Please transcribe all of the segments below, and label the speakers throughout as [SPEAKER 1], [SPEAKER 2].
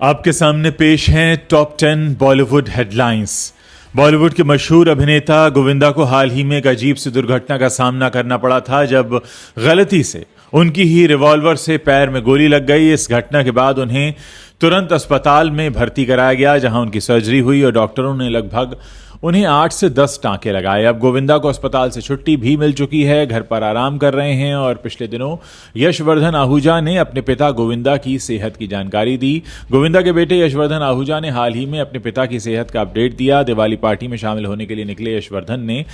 [SPEAKER 1] आपके सामने पेश हैं टॉप 10 बॉलीवुड हेडलाइंस। बॉलीवुड के मशहूर अभिनेता गोविंदा को हाल ही में एक अजीब सी दुर्घटना का सामना करना पड़ा था जब गलती से उनकी ही रिवॉल्वर से पैर में गोली लग गई। इस घटना के बाद उन्हें तुरंत अस्पताल में भर्ती कराया गया, जहां उनकी सर्जरी हुई और डॉक्टरों ने लगभग उन्हें 8 से 10 टांके लगाए। अब गोविंदा को अस्पताल से छुट्टी भी मिल चुकी है, घर पर आराम कर रहे हैं और पिछले दिनों यशवर्धन आहूजा ने अपने पिता गोविंदा की सेहत की जानकारी दी। गोविंदा के बेटे यशवर्धन आहूजा ने हाल ही में अपने पिता की सेहत का अपडेट दिया। दिवाली पार्टी में शामिल होने के लिए निकले यशवर्धन ने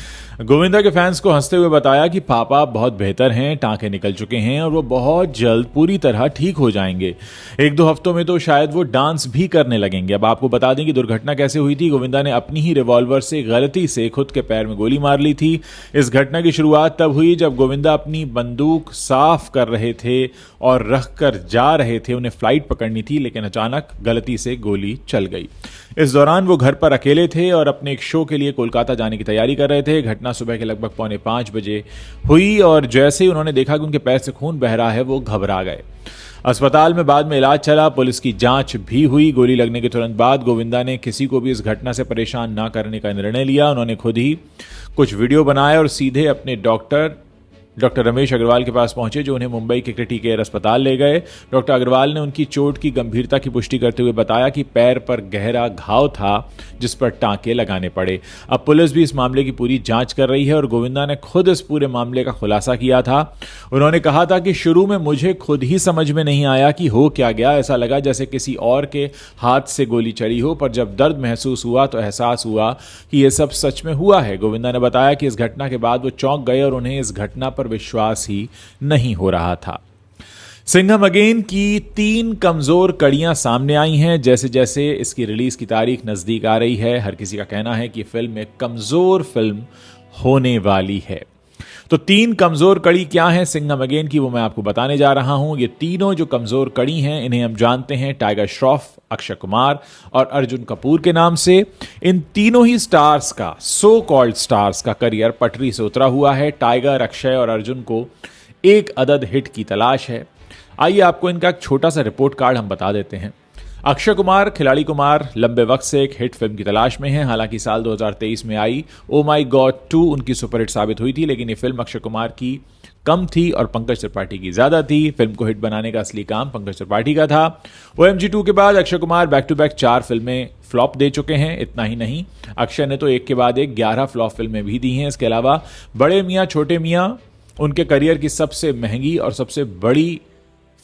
[SPEAKER 1] गोविंदा के फैंस को हंसते हुए बताया कि पापा बहुत बेहतर हैं, टांके निकल चुके हैं और वो बहुत जल्द पूरी तरह ठीक हो जाएंगे। 1-2 हफ्तों में तो शायद वो डांस भी करने लगेंगे। अब आपको बता दें कि दुर्घटना कैसे हुई थी। गोविंदा ने अपनी ही रिवॉल्वर से गलती से खुद के पैर में गोली मार ली थी। इस घटना की शुरुआत तब हुई जब गोविंदा अपनी बंदूक साफ कर रहे थे और रखकर जा रहे थे। उन्हें फ्लाइट पकड़नी थी, लेकिन अचानक गलती से गोली चल गई। इस दौरान वो घर पर अकेले थे और अपने एक शो के लिए कोलकाता जाने की तैयारी कर रहे थे। घटना सुबह के लगभग 4:45 बजे हुई और जैसे ही उन्होंने देखा कि उनके पैर से खून बह रहा है, वो घबरा गए। अस्पताल में बाद में इलाज चला, पुलिस की जांच भी हुई। गोली लगने के तुरंत बाद गोविंदा ने किसी को भी इस घटना से परेशान न करने का निर्णय लिया। उन्होंने खुद ही कुछ वीडियो बनाए और सीधे अपने डॉक्टर रमेश अग्रवाल के पास पहुंचे, जो उन्हें मुंबई के क्रिटिकेयर अस्पताल ले गए। डॉक्टर अग्रवाल ने उनकी चोट की गंभीरता की पुष्टि करते हुए बताया कि पैर पर गहरा घाव था जिस पर टांके लगाने पड़े। अब पुलिस भी इस मामले की पूरी जांच कर रही है और गोविंदा ने खुद इस पूरे मामले का खुलासा किया था। उन्होंने कहा था कि शुरू में मुझे खुद ही समझ में नहीं आया कि हो क्या गया। ऐसा लगा जैसे किसी और के हाथ से गोली चली हो, पर जब दर्द महसूस हुआ तो एहसास हुआ कि यह सब सच में हुआ है। गोविंदा ने बताया कि इस घटना के बाद वो चौंक गए और उन्हें इस घटना पर विश्वास ही नहीं हो रहा था। सिंघम अगेन की 3 कमजोर कड़ियां सामने आई हैं। जैसे जैसे इसकी रिलीज की तारीख नजदीक आ रही है, हर किसी का कहना है कि फिल्म एक कमजोर फिल्म होने वाली है। तो 3 कमजोर कड़ी क्या हैं सिंघम अगेन की, वो मैं आपको बताने जा रहा हूं। ये तीनों जो कमजोर कड़ी हैं, इन्हें हम जानते हैं टाइगर श्रॉफ, अक्षय कुमार और अर्जुन कपूर के नाम से। इन तीनों ही स्टार्स का, सो कॉल्ड स्टार्स का करियर पटरी से उतरा हुआ है। टाइगर, अक्षय और अर्जुन को एक अदद हिट की तलाश है। आइए आपको इनका एक छोटा सा रिपोर्ट कार्ड हम बता देते हैं। अक्षय कुमार, खिलाड़ी कुमार लंबे वक्त से एक हिट फिल्म की तलाश में हैं। हालांकि साल 2023 में आई ओ माई गॉड 2 उनकी सुपरहिट साबित हुई थी, लेकिन ये फिल्म अक्षय कुमार की कम थी और पंकज त्रिपाठी की ज्यादा थी। फिल्म को हिट बनाने का असली काम पंकज त्रिपाठी का था। OMG 2 के बाद Akshay Kumar back to back 4 फिल्में फ्लॉप दे चुके हैं। इतना ही नहीं, अक्षय ने तो एक के बाद एक 11 फ्लॉप फिल्में भी दी हैं। इसके अलावा बड़े मियाँ छोटे मियाँ उनके करियर की सबसे महंगी और सबसे बड़ी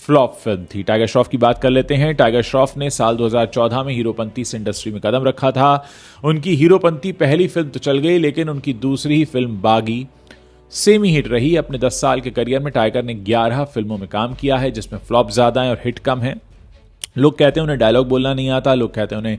[SPEAKER 1] फ्लॉप फिल्म थी। टाइगर श्रॉफ की बात कर लेते हैं। टाइगर श्रॉफ ने साल 2014 में हीरोपंती से इंडस्ट्री में कदम रखा था। उनकी हीरोपंती पहली फिल्म तो चल गई, लेकिन उनकी दूसरी ही फिल्म बागी सेमी हिट रही। अपने 10 साल के करियर में टाइगर ने 11 फिल्मों में काम किया है, जिसमें फ्लॉप ज्यादा है और हिट कम है। लोग कहते हैं उन्हें डायलॉग बोलना नहीं आता, लोग कहते हैं उन्हें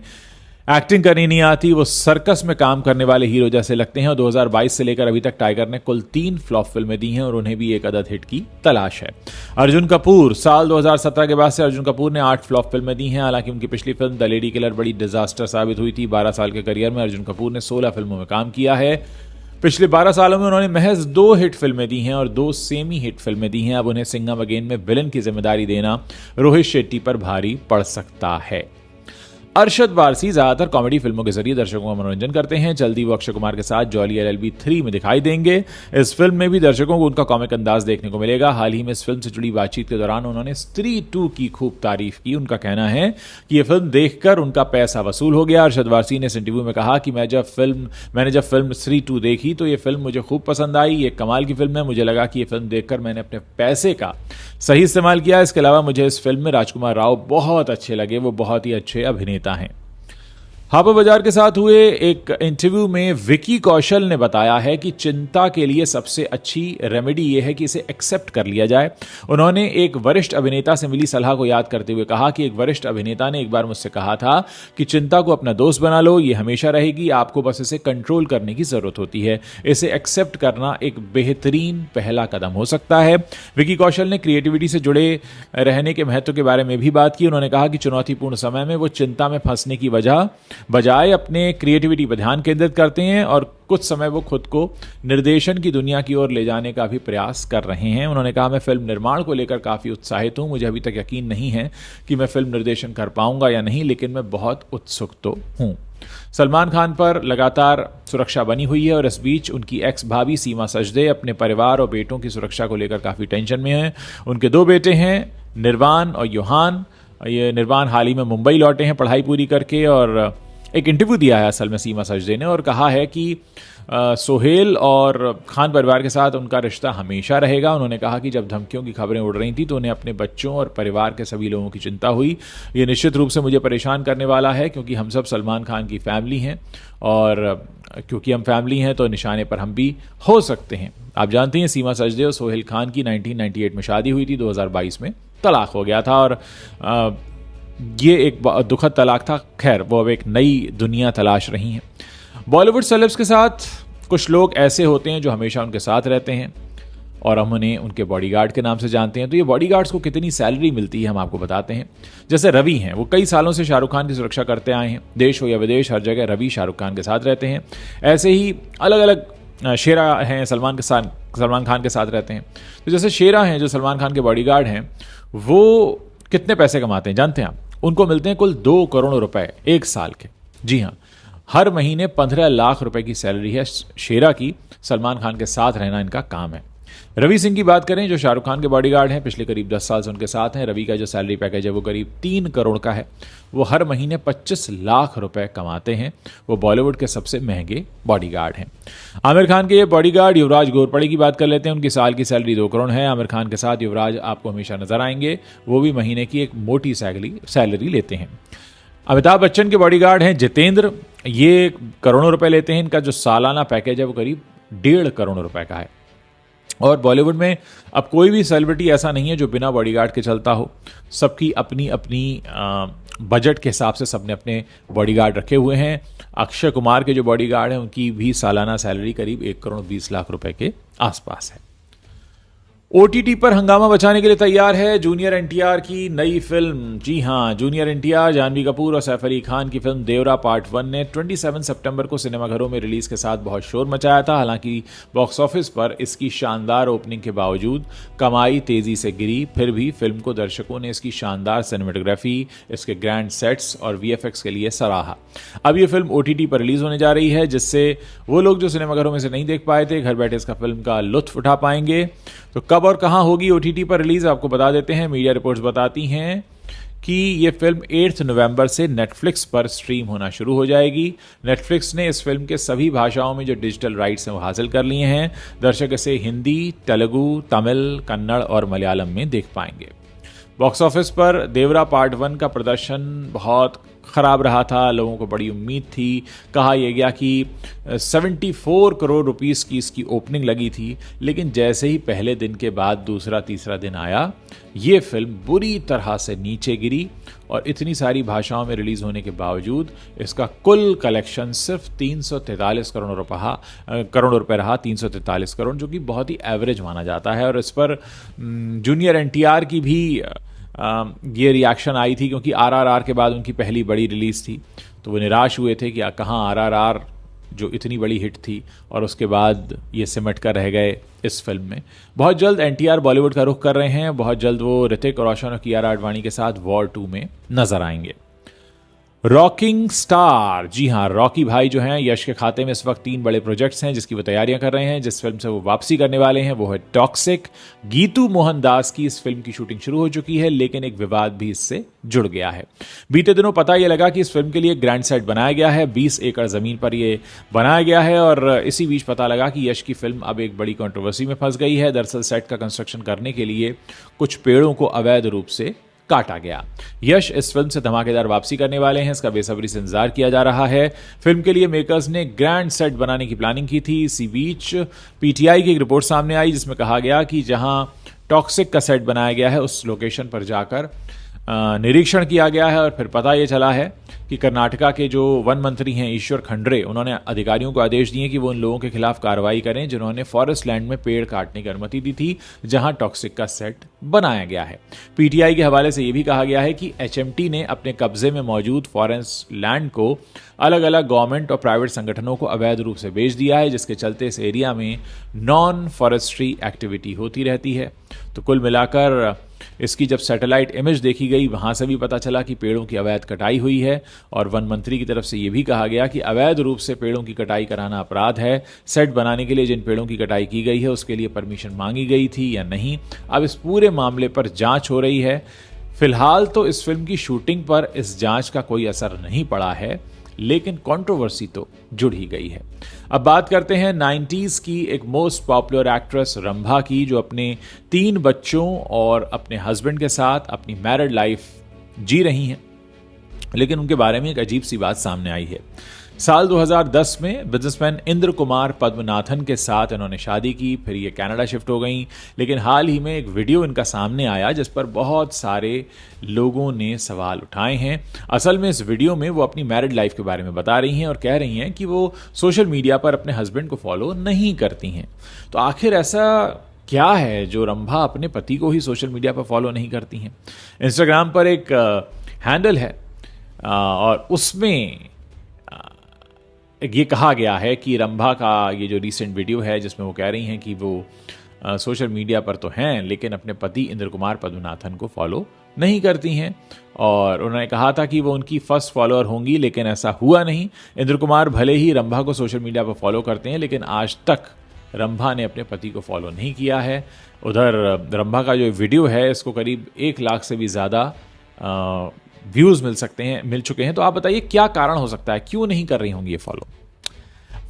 [SPEAKER 1] एक्टिंग करनी नहीं आती, वो सर्कस में काम करने वाले हीरो जैसे लगते हैं। और 2022 से लेकर अभी तक टाइगर ने कुल 3 फ्लॉप फिल्में दी हैं और उन्हें भी एक अदद हिट की तलाश है। अर्जुन कपूर, साल 2017 के बाद से अर्जुन कपूर ने 8 फ्लॉप फिल्में दी हैं। हालांकि उनकी पिछली फिल्म द लेडी किलर बड़ी डिजास्टर साबित हुई थी। 12 साल के करियर में अर्जुन कपूर ने 16 फिल्मों में काम किया है। पिछले 12 सालों में उन्होंने महज 2 हिट फिल्में दी हैं और 2 सेमी हिट फिल्में दी हैं। अब उन्हें सिंघम अगेन में विलन की जिम्मेदारी देना रोहित शेट्टी पर भारी पड़ सकता है। अरशद वारसी ज्यादातर कॉमेडी फिल्मों के जरिए दर्शकों का मनोरंजन करते हैं। जल्दी वो अक्षय कुमार के साथ जॉली LLB 3 में दिखाई देंगे। इस फिल्म में भी दर्शकों को उनका कॉमिक अंदाज देखने को मिलेगा। हाल ही में इस फिल्म से जुड़ी बातचीत के दौरान उन्होंने स्त्री 2 की खूब तारीफ की। उनका कहना है कि यह फिल्म देखकर उनका पैसा वसूल हो गया। अरशद वारसी ने इस इंटरव्यू में कहा कि मैंने जब फिल्म स्त्री 2 देखी तो यह फिल्म मुझे खूब पसंद आई। ये कमाल की फिल्म है। मुझे लगा कि यह फिल्म देखकर मैंने अपने पैसे का सही इस्तेमाल किया। इसके अलावा मुझे इस फिल्म में राजकुमार राव बहुत अच्छे लगे, वो बहुत ही अच्छे अभिनेता हैं। हापा बाजार के साथ हुए एक इंटरव्यू में विकी कौशल ने बताया है कि चिंता के लिए सबसे अच्छी रेमेडी यह है कि इसे एक्सेप्ट कर लिया जाए। उन्होंने एक वरिष्ठ अभिनेता से मिली सलाह को याद करते हुए कहा कि एक वरिष्ठ अभिनेता ने एक बार मुझसे कहा था कि चिंता को अपना दोस्त बना लो, ये हमेशा रहेगी, आपको बस इसे कंट्रोल करने की जरूरत होती है। इसे एक्सेप्ट करना एक बेहतरीन पहला कदम हो सकता है। विकी कौशल ने क्रिएटिविटी से जुड़े रहने के महत्व के बारे में भी बात की। उन्होंने कहा कि चुनौतीपूर्ण समय में वो चिंता में फंसने की वजह बजाय अपने क्रिएटिविटी पर ध्यान केंद्रित करते हैं और कुछ समय वो खुद को निर्देशन की दुनिया की ओर ले जाने का भी प्रयास कर रहे हैं। उन्होंने कहा, मैं फिल्म निर्माण को लेकर काफ़ी उत्साहित हूँ। मुझे अभी तक यकीन नहीं है कि मैं फिल्म निर्देशन कर पाऊंगा या नहीं, लेकिन मैं बहुत उत्सुक तो हूँ। सलमान खान पर लगातार सुरक्षा बनी हुई है और इस बीच उनकी एक्स भाभी सीमा सजदे अपने परिवार और बेटों की सुरक्षा को लेकर काफ़ी टेंशन में हैं। उनके 2 बेटे हैं, निर्वाण और योहान। ये निर्वाण हाल ही में मुंबई लौटे हैं पढ़ाई पूरी करके, और एक इंटरव्यू दिया है असल में सीमा सजदे ने और कहा है कि सोहेल और खान परिवार के साथ उनका रिश्ता हमेशा रहेगा। उन्होंने कहा कि जब धमकियों की खबरें उड़ रही थी तो उन्हें अपने बच्चों और परिवार के सभी लोगों की चिंता हुई। ये निश्चित रूप से मुझे परेशान करने वाला है क्योंकि हम सब सलमान खान की फैमिली हैं, और क्योंकि हम फैमिली हैं तो निशाने पर हम भी हो सकते हैं। आप जानते हैं सीमा सजदे और सोहेल खान की 1998 में शादी हुई थी, 2022 में तलाक हो गया था और ये एक दुखद तलाक था। खैर, वो अब एक नई दुनिया तलाश रही हैं। बॉलीवुड सेलेब्स के साथ कुछ लोग ऐसे होते हैं जो हमेशा उनके साथ रहते हैं और हम उन्हें उनके बॉडीगार्ड के नाम से जानते हैं। तो ये बॉडीगार्ड्स को कितनी सैलरी मिलती है हम आपको बताते हैं। जैसे रवि हैं, वो कई सालों से शाहरुख खान की सुरक्षा करते आए हैं। देश हो या विदेश, हर जगह रवि शाहरुख खान के साथ रहते हैं। ऐसे ही अलग अलग शेरा हैं, सलमान खान के साथ रहते हैं। तो जैसे शेरा हैं जो सलमान खान के बॉडीगार्ड हैं, वो कितने पैसे कमाते हैं जानते हैं आप? उनको मिलते हैं कुल 2 करोड़ रुपए 1 साल के। जी हाँ, हर महीने 15 लाख रुपए की सैलरी है शेरा की। सलमान खान के साथ रहना इनका काम है। रवि सिंह की बात करें जो शाहरुख खान के बॉडीगार्ड हैं, पिछले करीब 10 साल से उनके साथ हैं। रवि का जो सैलरी पैकेज है वो करीब 3 करोड़ का है। वो हर महीने 25 लाख रुपए कमाते हैं। वो बॉलीवुड के सबसे महंगे बॉडीगार्ड हैं। आमिर खान के ये बॉडीगार्ड युवराज घोरपड़े की बात कर लेते हैं। उनकी साल की सैलरी 2 करोड़ है। आमिर खान के साथ युवराज आपको हमेशा नजर आएंगे। वो भी महीने की एक मोटी सैलरी लेते हैं। अमिताभ बच्चन के बॉडीगार्ड हैं जितेंद्र। ये करोड़ों रुपए लेते हैं। इनका जो सालाना पैकेज है वो करीब 1.5 करोड़ रुपए का है। और बॉलीवुड में अब कोई भी सेलिब्रिटी ऐसा नहीं है जो बिना बॉडीगार्ड के चलता हो। सबकी अपनी अपनी बजट के हिसाब से सबने अपने बॉडीगार्ड रखे हुए हैं। अक्षय कुमार के जो बॉडीगार्ड हैं उनकी भी सालाना सैलरी करीब 1 करोड़ 20 लाख रुपए के आसपास है। OTT पर हंगामा बचाने के लिए तैयार है जूनियर NTR की नई फिल्म। जी हां, जूनियर NTR, जानवी कपूर और सैफ अली खान की फिल्म देवरा पार्ट 1 ने 27 सितंबर को सिनेमाघरों में रिलीज के साथ बहुत शोर मचाया था। हालांकि बॉक्स ऑफिस पर इसकी शानदार ओपनिंग के बावजूद कमाई तेजी से गिरी। फिर भी फिल्म को दर्शकों ने इसकी शानदार सिनेमेटोग्राफी, इसके ग्रैंड सेट्स और VFX के लिए सराहा। अब यह फिल्म OTT पर रिलीज होने जा रही है, जिससे वो लोग जो सिनेमाघरों में से नहीं देख पाए थे घर बैठे इसका फिल्म का लुत्फ उठा पाएंगे। तो कब और कहां होगी OTT पर रिलीज आपको बता देते हैं। मीडिया रिपोर्ट्स बताती हैं कि यह फिल्म 8 नवंबर से नेटफ्लिक्स पर स्ट्रीम होना शुरू हो जाएगी। नेटफ्लिक्स ने इस फिल्म के सभी भाषाओं में जो डिजिटल राइट्स हैं वो हासिल कर लिए हैं। दर्शक इसे हिंदी, तेलुगु, तमिल, कन्नड़ और मलयालम में देख पाएंगे। बॉक्स ऑफिस पर देवरा पार्ट 1 का प्रदर्शन बहुत खराब रहा था। लोगों को बड़ी उम्मीद थी। कहा यह गया कि 74 करोड़ रुपीस की इसकी ओपनिंग लगी थी, लेकिन जैसे ही पहले दिन के बाद दूसरा तीसरा दिन आया, ये फिल्म बुरी तरह से नीचे गिरी और इतनी सारी भाषाओं में रिलीज होने के बावजूद इसका कुल कलेक्शन सिर्फ 343 करोड़ रुपए रहा। 343 करोड़, जो कि बहुत ही एवरेज माना जाता है। और इस पर जूनियर NTR की भी ये रिएक्शन आई थी, क्योंकि RRR के बाद उनकी पहली बड़ी रिलीज थी, तो वो निराश हुए थे कि कहाँ RRR जो इतनी बड़ी हिट थी और उसके बाद ये सिमट कर रह गए इस फिल्म में। बहुत जल्द NTR बॉलीवुड का रुख कर रहे हैं। बहुत जल्द वो ऋतिक रोशन और कियारा आडवाणी के साथ वॉर 2 में नजर आएंगे। रॉकिंग स्टार, जी हां, रॉकी भाई जो हैं, यश के खाते में इस वक्त 3 बड़े प्रोजेक्ट्स हैं जिसकी वो तैयारियां कर रहे हैं। जिस फिल्म से वो वापसी करने वाले हैं वो है टॉक्सिक। गीतू मोहन दास की इस फिल्म की शूटिंग शुरू हो चुकी है, लेकिन एक विवाद भी इससे जुड़ गया है। बीते दिनों पता यह लगा कि इस फिल्म के लिए ग्रैंड सेट बनाया गया है। 20 एकड़ जमीन पर यह बनाया गया है और इसी बीच पता लगा कि यश की फिल्म अब एक बड़ी कंट्रोवर्सी में फंस गई है। दरअसल सेट का कंस्ट्रक्शन करने के लिए कुछ पेड़ों को अवैध रूप से काटा गया। यश इस फिल्म से धमाकेदार वापसी करने वाले हैं, इसका बेसब्री से इंतजार किया जा रहा है। फिल्म के लिए मेकर्स ने ग्रैंड सेट बनाने की प्लानिंग की थी। इसी बीच PTI की एक रिपोर्ट सामने आई जिसमें कहा गया कि जहां टॉक्सिक का सेट बनाया गया है उस लोकेशन पर जाकर निरीक्षण किया गया है और फिर पता यह चला है कि कर्नाटका के जो वन मंत्री हैं ईश्वर खंड्रे, उन्होंने अधिकारियों को आदेश दिए कि वो उन लोगों के खिलाफ कार्रवाई करें जिन्होंने फॉरेस्ट लैंड में पेड़ काटने की अनुमति दी थी जहां टॉक्सिक का सेट बनाया गया है। पीटीआई के हवाले से यह भी कहा गया है कि एचएमटी ने अपने कब्जे में मौजूद फॉरेस्ट लैंड को अलग अलग गवर्नमेंट और प्राइवेट संगठनों को अवैध रूप से बेच दिया है, जिसके चलते इस एरिया में नॉन फॉरेस्ट्री एक्टिविटी होती रहती है। तो कुल मिलाकर इसकी जब सैटेलाइट इमेज देखी गई वहां से भी पता चला कि पेड़ों की अवैध कटाई हुई है और वन मंत्री की तरफ से यह भी कहा गया कि अवैध रूप से पेड़ों की कटाई कराना अपराध है। सेट बनाने के लिए जिन पेड़ों की कटाई की गई है उसके लिए परमिशन मांगी गई थी या नहीं, अब इस पूरे मामले पर जांच हो रही है। फिलहाल तो इस फिल्म की शूटिंग पर इस जांच का कोई असर नहीं पड़ा है, लेकिन कंट्रोवर्सी तो जुड़ ही गई है। अब बात करते हैं 90s की एक मोस्ट पॉपुलर एक्ट्रेस रंभा की, जो अपने 3 बच्चों और अपने हस्बैंड के साथ अपनी मैरिड लाइफ जी रही हैं। लेकिन उनके बारे में एक अजीब सी बात सामने आई है। साल 2010 में बिजनेसमैन इंद्र कुमार पद्मनाथन के साथ इन्होंने शादी की, फिर ये कनाडा शिफ्ट हो गई। लेकिन हाल ही में एक वीडियो इनका सामने आया जिस पर बहुत सारे लोगों ने सवाल उठाए हैं। असल में इस वीडियो में वो अपनी मैरिड लाइफ के बारे में बता रही हैं और कह रही हैं कि वो सोशल मीडिया पर अपने हस्बैंड को फॉलो नहीं करती हैं। तो आखिर ऐसा क्या है जो रंभा अपने पति को ही सोशल मीडिया पर फॉलो नहीं करती हैं? इंस्टाग्राम पर एक हैंडल है और उसमें ये कहा गया है कि रंभा का ये जो रीसेंट वीडियो है जिसमें वो कह रही हैं कि वो सोशल मीडिया पर तो हैं लेकिन अपने पति इंद्र कुमार पद्मनाथन को फॉलो नहीं करती हैं। और उन्होंने कहा था कि वो उनकी फर्स्ट फॉलोअर होंगी, लेकिन ऐसा हुआ नहीं। इंद्र कुमार भले ही रंभा को सोशल मीडिया पर फॉलो करते हैं, लेकिन आज तक रंभा ने अपने पति को फॉलो नहीं किया है। उधर रंभा का जो वीडियो है इसको करीब 1 लाख से भी ज़्यादा व्यूज़ मिल चुके हैं। तो आप बताइए क्या कारण हो सकता है, क्यों नहीं कर रही होंगी ये follow?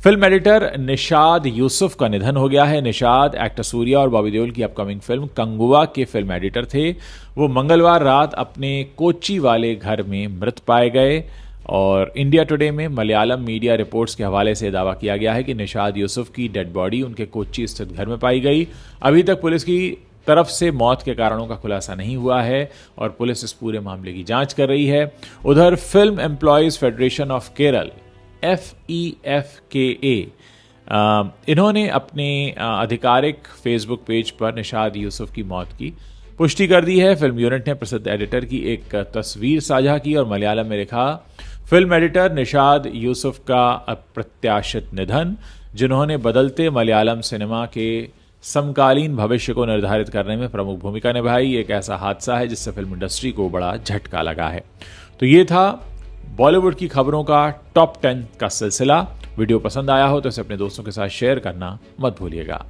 [SPEAKER 1] Film editor Nishad Yusuf का निधन हो गया है। निशाद एक्टर सूर्या और बॉबी देओल की अपकमिंग फिल्म कंगुआ के फिल्म एडिटर थे। वो मंगलवार रात अपने कोच्चि वाले घर में मृत पाए गए और इंडिया टुडे में मलयालम मीडिया रिपोर्ट्स के हवाले से दावा किया गया है कि निशाद यूसुफ की डेड बॉडी उनके कोच्चि स्थित घर में पाई गई। अभी तक पुलिस की तरफ से मौत के कारणों का खुलासा नहीं हुआ है और पुलिस इस पूरे मामले की जांच कर रही है। उधर film employees federation of Kerala FEFKA इन्होंने अपने आधिकारिक फेसबुक पेज पर निशाद यूसुफ की मौत की पुष्टि कर दी है। फिल्म यूनिट ने प्रसिद्ध एडिटर की एक तस्वीर साझा की और मलयालम में लिखा, फिल्म एडिटर निशाद यूसुफ का अप्रत्याशित निधन, जिन्होंने बदलते मलयालम सिनेमा के समकालीन भविष्य को निर्धारित करने में प्रमुख भूमिका निभाई। एक ऐसा हादसा है जिससे फिल्म इंडस्ट्री को बड़ा झटका लगा है। तो ये था बॉलीवुड की खबरों का टॉप 10 का सिलसिला। वीडियो पसंद आया हो तो इसे अपने दोस्तों के साथ शेयर करना मत भूलिएगा।